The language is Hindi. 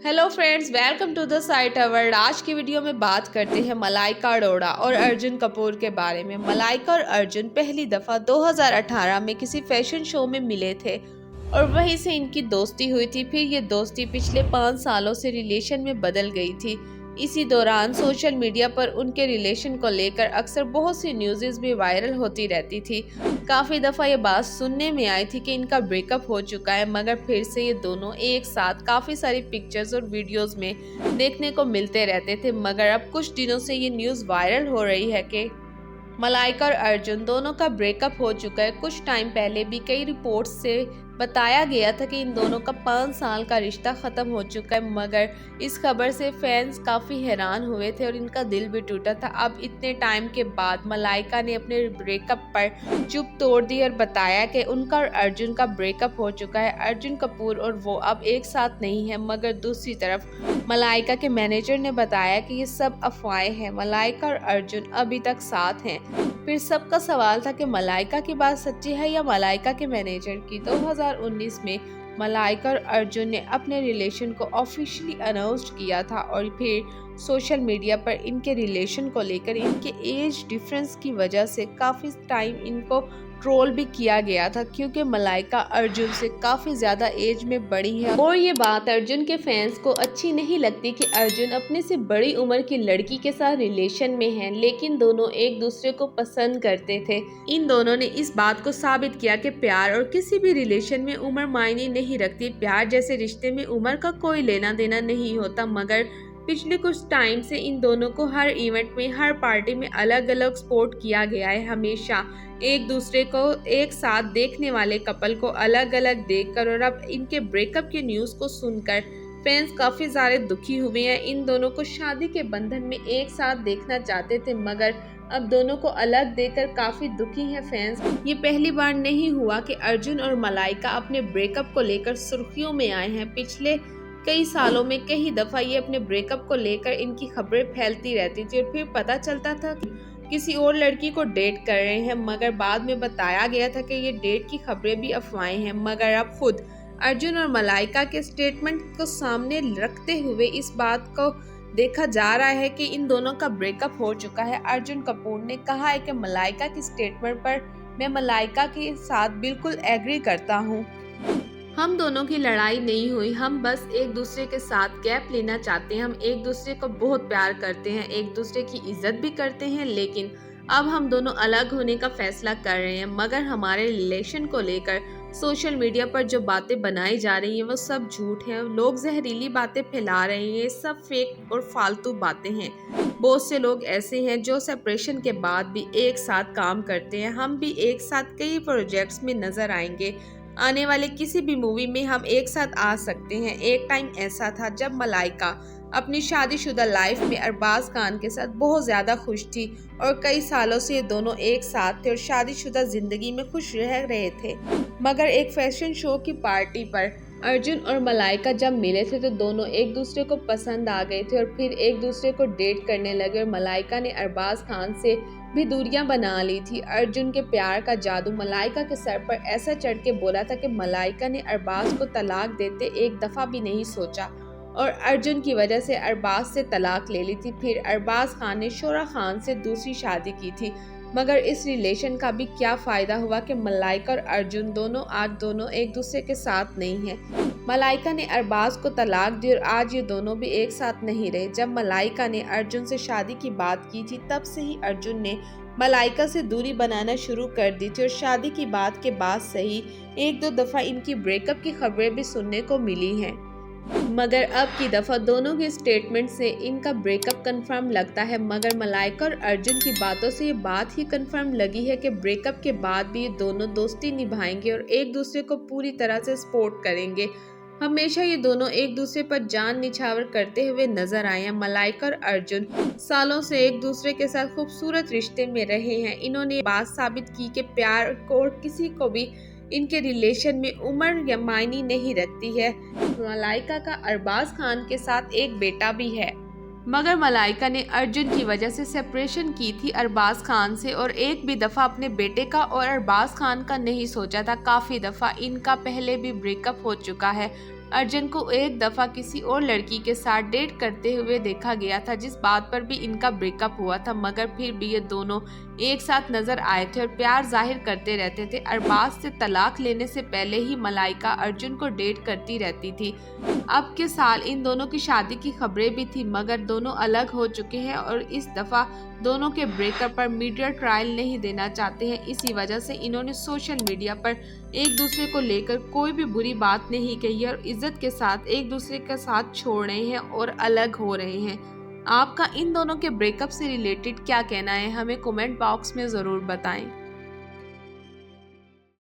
Hello friends, welcome to the site award. आज की वीडियो में बात करते हैं मलाइका अरोड़ा और अर्जुन कपूर के बारे में। मलाइका और अर्जुन पहली दफ़ा 2018 में किसी फैशन शो में मिले थे और वहीं से इनकी दोस्ती हुई थी। फिर ये दोस्ती पिछले 5 सालों से रिलेशन में बदल गई थी। इसी दौरान सोशल मीडिया पर उनके रिलेशन को लेकर अक्सर बहुत सी न्यूज़ भी वायरल होती रहती थी। काफ़ी दफ़ा ये बात सुनने में आई थी कि इनका ब्रेकअप हो चुका है, मगर फिर से ये दोनों एक साथ काफ़ी सारी पिक्चर्स और वीडियोस में देखने को मिलते रहते थे। मगर अब कुछ दिनों से ये न्यूज़ वायरल हो रही है कि मलाइका और अर्जुन दोनों का ब्रेकअप हो चुका है। कुछ टाइम पहले भी कई रिपोर्ट्स से बताया गया था कि इन दोनों का 5 साल का रिश्ता ख़त्म हो चुका है, मगर इस खबर से फैंस काफ़ी हैरान हुए थे और इनका दिल भी टूटा था। अब इतने टाइम के बाद मलाइका ने अपने ब्रेकअप पर चुप तोड़ दी और बताया कि उनका और अर्जुन का ब्रेकअप हो चुका है। अर्जुन कपूर और वो अब एक साथ नहीं है, मगर दूसरी तरफ मलाइका के मैनेजर ने बताया कि ये सब अफवाहें हैं, मलाइका और अर्जुन अभी तक साथ हैं। फिर सबका सवाल था कि मलाइका की बात सच्ची है या मलाइका के मैनेजर की। 2019 में मलाइका और अर्जुन ने अपने रिलेशन को ऑफिशियली अनाउंस किया था और फिर सोशल मीडिया पर इनके रिलेशन को लेकर इनके एज डिफरेंस की वजह से काफ़ी टाइम इनको ट्रोल भी किया गया था, क्योंकि मलाइका अर्जुन से काफ़ी ज़्यादा एज में बड़ी है और ये बात अर्जुन के फैंस को अच्छी नहीं लगती कि अर्जुन अपने से बड़ी उम्र की लड़की के साथ रिलेशन में है, लेकिन दोनों एक दूसरे को पसंद करते थे। इन दोनों ने इस बात को साबित किया कि प्यार और किसी भी रिलेशन में उम्र मायने नहीं रखती। प्यार जैसे रिश्ते में उम्र का कोई लेना देना नहीं होता। मगर पिछले कुछ टाइम से इन दोनों को हर इवेंट में, हर पार्टी में अलग अलग सपोर्ट किया गया है। हमेशा एक दूसरे को एक साथ देखने वाले कपल को अलग अलग देखकर और अब इनके ब्रेकअप के न्यूज़ को सुनकर फैंस काफ़ी ज़्यादा दुखी हुए हैं। इन दोनों को शादी के बंधन में एक साथ देखना चाहते थे, मगर अब दोनों को अलग देखकर काफ़ी दुखी हैं फैंस। ये पहली बार नहीं हुआ कि अर्जुन और मलाइका अपने ब्रेकअप को लेकर सुर्खियों में आए हैं। पिछले कई सालों में कई दफ़ा ये अपने ब्रेकअप को लेकर इनकी खबरें फैलती रहती थी और फिर पता चलता था किसी और लड़की को डेट कर रहे हैं, मगर बाद में बताया गया था कि ये डेट की खबरें भी अफवाहें हैं। मगर अब खुद अर्जुन और मलाइका के स्टेटमेंट को सामने रखते हुए इस बात को देखा जा रहा है कि इन दोनों का ब्रेकअप हो चुका है। अर्जुन कपूर ने कहा है कि मलाइका की स्टेटमेंट पर मैं मलाइका के साथ बिल्कुल एग्री करता हूँ। हम दोनों की लड़ाई नहीं हुई, हम बस एक दूसरे के साथ गैप लेना चाहते हैं। हम एक दूसरे को बहुत प्यार करते हैं, एक दूसरे की इज्जत भी करते हैं, लेकिन अब हम दोनों अलग होने का फैसला कर रहे हैं। मगर हमारे रिलेशन को लेकर सोशल मीडिया पर जो बातें बनाई जा रही हैं वो सब झूठ है। लोग जहरीली बातें फैला रहे हैं, सब फेक और फालतू बातें हैं। बहुत से लोग ऐसे हैं जो सेपरेशन के बाद भी एक साथ काम करते हैं। हम भी एक साथ कई प्रोजेक्ट्स में नजर आएंगे। आने वाले किसी भी मूवी में हम एक साथ आ सकते हैं। एक टाइम ऐसा था जब मलाइका अपनी शादीशुदा लाइफ में अरबाज खान के साथ बहुत ज़्यादा खुश थी और कई सालों से ये दोनों एक साथ थे और शादीशुदा ज़िंदगी में खुश रह रहे थे। मगर एक फैशन शो की पार्टी पर अर्जुन और मलाइका जब मिले थे तो दोनों एक दूसरे को पसंद आ गए थे और फिर एक दूसरे को डेट करने लगे और मलाइका ने अरबाज खान से भी दूरियां बना ली थी। अर्जुन के प्यार का जादू मलाइका के सर पर ऐसा चढ़ के बोला था कि मलाइका ने अरबाज को तलाक देते एक दफ़ा भी नहीं सोचा और अर्जुन की वजह से अरबाज से तलाक ले ली थी। फिर अरबाज खान ने शोरा खान से दूसरी शादी की थी। मगर इस रिलेशन का भी क्या फ़ायदा हुआ कि मलाइका और अर्जुन दोनों एक दूसरे के साथ नहीं हैं। मलाइका ने अरबाज को तलाक दी और आज ये दोनों भी एक साथ नहीं रहे। जब मलाइका ने अर्जुन से शादी की बात की थी तब से ही अर्जुन ने मलाइका से दूरी बनाना शुरू कर दी थी और शादी की बात के बाद सही एक दो दफ़ा इनकी ब्रेकअप की खबरें भी सुनने को मिली हैं, मगर अब की दफ़ा दोनों के स्टेटमेंट से इनका ब्रेकअप कंफर्म लगता है। मगर मलाइका और अर्जुन की बातों से ये बात ही कंफर्म लगी है कि ब्रेकअप के बाद भी ये दोनों दोस्ती निभाएंगे और एक दूसरे को पूरी तरह से सपोर्ट करेंगे। हमेशा ये दोनों एक दूसरे पर जान निछावर करते हुए नजर आए हैं। मलाइका और अर्जुन सालों से एक दूसरे के साथ खूबसूरत रिश्ते में रहे हैं। इन्होंने बात साबित की कि प्यार को और किसी को भी इनके रिलेशन में उम्र या मायने नहीं रखती है। मलाइका का अरबाज खान के साथ एक बेटा भी है, मगर मलाइका ने अर्जुन की वजह से सेपरेशन की थी अरबाज खान से और एक भी दफ़ा अपने बेटे का और अरबाज खान का नहीं सोचा था। काफ़ी दफ़ा इनका पहले भी ब्रेकअप हो चुका है। अर्जुन को एक दफ़ा किसी और लड़की के साथ डेट करते हुए देखा गया था, जिस बात पर भी इनका ब्रेकअप हुआ था, मगर फिर भी ये दोनों एक साथ नजर आए थे और प्यार जाहिर करते रहते थे। अरबाज से तलाक लेने से पहले ही मलाइका अर्जुन को डेट करती रहती थी। अब के साल इन दोनों की शादी की खबरें भी थी, मगर दोनों अलग हो चुके हैं और इस दफ़ा दोनों के ब्रेकअप पर मीडिया ट्रायल नहीं देना चाहते हैं। इसी वजह से इन्होंने सोशल मीडिया पर एक दूसरे को लेकर कोई भी बुरी बात नहीं कही और इज्जत के साथ एक दूसरे के साथ छोड़ रहे हैं और अलग हो रहे हैं। आपका इन दोनों के ब्रेकअप से रिलेटेड क्या कहना है, हमें कमेंट बॉक्स में ज़रूर बताएं।